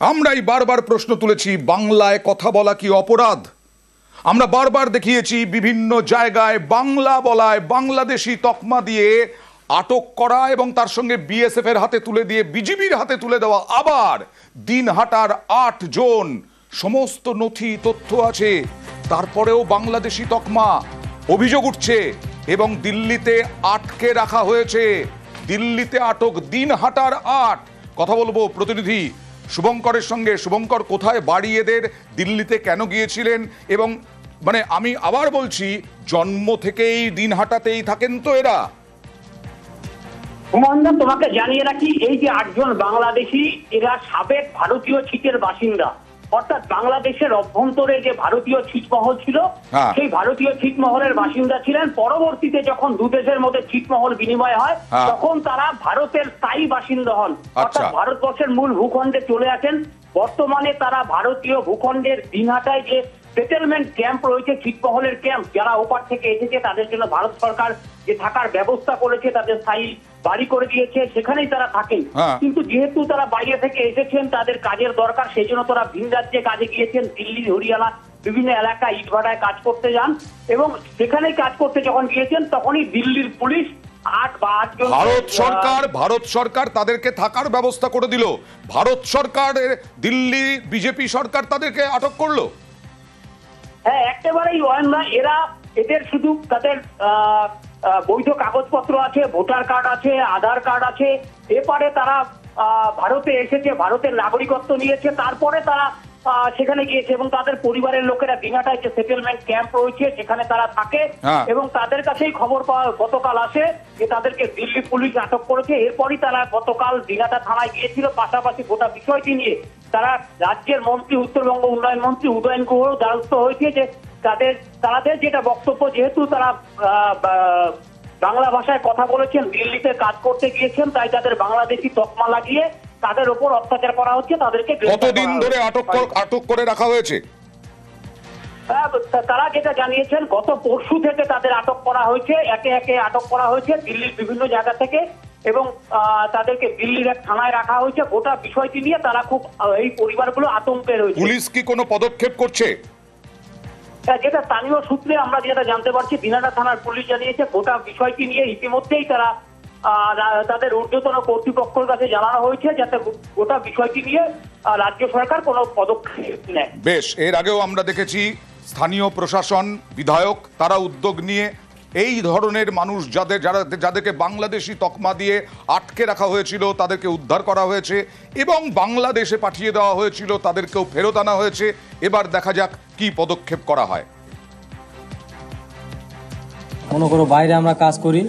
আমরাই বারবার প্রশ্ন তুলেছি, বাংলায় কথা বলা কি অপরাধ? আমরা বারবার দেখিয়েছি বিভিন্ন জায়গায় বাংলা বলায় বাংলাদেশি তকমা দিয়ে আটক করা এবং তার সঙ্গে বিএসএফ এর হাতে তুলে দিয়ে বিজিবির হাতে তুলে দেওয়া। আবার দিনহাটার 8 জন, সমস্ত নথি তথ্য আছে, তারপরেও বাংলাদেশি তকমা। অভিযোগ উঠছে এবং দিল্লিতে আটকে রাখা হয়েছে। দিল্লিতে আটক, দিনহাটার 8। কথা বলবো প্রতিনিধি শুভঙ্করের সঙ্গে। শুভঙ্কর, কোথায় বাড়ি এদের? দিল্লিতে কেন গিয়েছিলেন? এবং মানে আমি আবার বলছি, জন্ম থেকেই দিনহাটাতেই থাকেন তো এরা? হুমায়ুন, তোমাকে জানিয়ে রাখি, এই যে 8 জন বাংলাদেশি, এরা সাবেক ভারতীয় ছিটের বাসিন্দা। অর্থাৎ বাংলাদেশের অভ্যন্তরে যে ভারতীয় ছিটমহল ছিল, সেই ভারতীয় ছিটমহলের বাসিন্দা ছিলেন। পরবর্তীতে যখন দু দেশের মধ্যে ছিটমহল বিনিময় হয়, তখন তারা ভারতের স্থায়ী বাসিন্দা হন, অর্থাৎ ভারতবর্ষের মূল ভূখণ্ডে চলে আসেন। বর্তমানে তারা ভারতীয় ভূখণ্ডের দিনহাটায় যে সেটেলমেন্ট ক্যাম্প রয়েছে, ছিটমহলের ক্যাম্প, যারা ওপার থেকে এসেছে তাদের জন্য ভারত সরকার যে থাকার ব্যবস্থা করেছে, তাদের স্থায়ী বাড়ি করে দিয়েছে, সেখানেই তারা থাকেন। কিন্তু যেহেতু তারা বাইরে থেকে এসেছেন, তাদের কাজের দরকার, সেই জন্য তারা ভিন রাজ্যে কাজে গিয়েছেন। দিল্লি, হরিয়ানা বিভিন্ন এলাকায় ইটভাটায় কাজ করতে যান এবং সেখানেই কাজ করতে যখন গিয়েছেন, তখনই দিল্লির পুলিশ ভারত সরকার তাদেরকে থাকার ব্যবস্থা করে দিল। ভারত সরকার, দিল্লি বিজেপি সরকার তাদেরকে আটক করলো। হ্যাঁ, একেবারেই না। এদের শুধু তাদের বৈধ কাগজপত্র আছে, ভোটার কার্ড আছে, আধার কার্ড আছে। এপারে তারা ভারতে এসেছে, ভারতের নাগরিকত্ব নিয়েছে, তারপরে তারা সেখানে গিয়েছে এবং তাদের পরিবারের লোকেরা দিনহাটায় যে সেটেলমেন্ট ক্যাম্প রয়েছে সেখানে তারা থাকে এবং তাদের কাছেই খবর পাওয়া গতকাল আসে যে তাদেরকে দিল্লি পুলিশ আটক করেছে। এরপরই তারা গতকাল দিনহাটা থানায় গিয়েছিল। পাশাপাশি গোটা বিষয়টি নিয়ে তারা রাজ্যের মন্ত্রী, উত্তরবঙ্গ উন্নয়ন মন্ত্রী উদয়ন গুহর দ্বারস্থ হয়েছে যে তাদের যেটা বক্তব্য, যেহেতু তারা বাংলা ভাষায় কথা বলেছেন, দিল্লিতে কাজ করতে গিয়েছেন, তাই তাদের বাংলাদেশি তকমা লাগিয়ে তাদের উপর অত্যাচার করা হচ্ছে। তাদেরকে কতদিন ধরে আটক করে রাখা হয়েছে? তারা যেটা জানিয়েছেন, গত পরশু থেকে তাদের আটক করা হয়েছে, একে একে আটক করা হয়েছে দিল্লির বিভিন্ন জায়গা থেকে এবং তাদেরকে দিল্লির এক থানায় রাখা হয়েছে। গোটা বিষয়টি নিয়ে তারা খুব, এই পরিবারগুলো আতঙ্কে রয়েছে। পুলিশ কি কোনো পদক্ষেপ করছে? যেটা স্থানীয় সূত্রে আমরা যেটা জানতে পারছি, দিনহাটা থানার পুলিশ জানিয়েছে গোটা বিষয়টি নিয়ে ইতিমধ্যেই তারা তাদের ঊর্ধ্বতন কর্তৃপক্ষের কাছে জানানো হয়েছে যাতে গোটা বিষয়টি নিয়ে রাজ্য সরকার কোনো পদক্ষেপ নেয়। বেশ, এর আগেও আমরা দেখেছি স্থানীয় প্রশাসন, বিধায়ক তারা উদ্যোগ নিয়ে এই ধরনের মানুষ যাদেরকে বাংলাদেশি তকমা দিয়ে আটকে রাখা হয়েছিল তাদেরকে উদ্ধার করা হয়েছে এবং বাংলাদেশে পাঠিয়ে দেওয়া হয়েছিল, তাদেরকেও ফেরত আনা হয়েছে। এবার দেখা যাক কি পদক্ষেপ করা হয়। মনে করো বাইরে আমরা কাজ করি,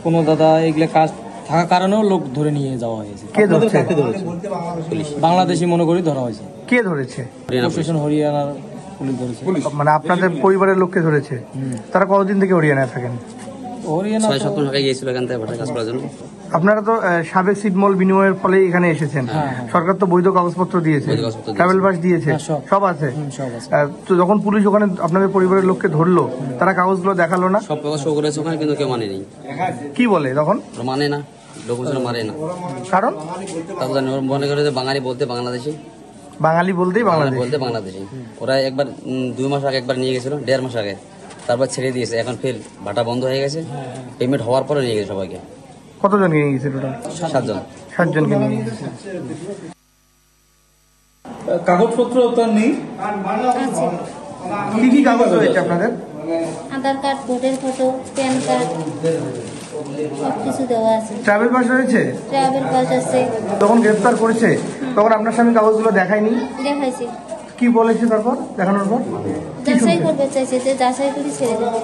কোনো দাদা এগুলো কাজ থাকার কারণেও লোক ধরে নিয়ে যাওয়া হয়েছে। কে ধরেছে? বাংলাদেশি মনে করি ধরা হয়েছে। কে ধরেছে? প্রশাসন, হরিয়ানার পুলিশ ধরেছে। মানে আপনাদের পরিবারের লোককে ধরেছে? তারা কতদিন থেকে হরিয়ানায় থাকেন? আপনারা তো সাবেক ছিটমহল বিনিময়ের ফলে এখানে এসেছেন। সরকার তো বৈধ কাগজপত্র দিয়েছে, ট্রাভেল পাস দিয়েছে, সব আছে। তো যখন পুলিশ ওখানে আপনাদের পরিবারের লোককে ধরলো, তারা কাগজগুলো দেখালো না? সব কাগজ শো করেছে ওখানে, কিন্তু কেউ মানেনি। কি বলে তখন? মানে না, লোকজন মানে না। কারণ তারপর মনে করে যে বাঙালি বলতে বাংলাদেশি, বাঙালি বলতেই বাংলাদেশি। ওরা একবার 2 মাস আগে একবার নিয়ে গেছিল, 1.5 মাস আগে, তারপর ছেড়ে দিয়েছে। এখন ফের ভাটা বন্ধ হয়ে গেছে, পেমেন্ট হওয়ার পরে নিয়ে গেছে সবাইকে। কতজনকে নিয়ে গেছে টোটাল? 7 জন। 7 জনকে নিয়ে গেছে। কাগজপত্র তো নেই? কি কি কাগজ রয়েছে আপনাদের? Aadhaar card, voter photo, PAN card, সবকিছু দেওয়া আছে। ট্রাভেল পাস রয়েছে? ট্রাভেল পাস আছে। তখন গ্রেফতার করেছে, তখন আপনার স্বামী কাগজগুলো দেখায়নি? দেখাইছে। কি বলেছে তারপর দেখানোর পর? যাচাই করবে চাইছে, যে যাচাই করে ছেড়ে দেবে।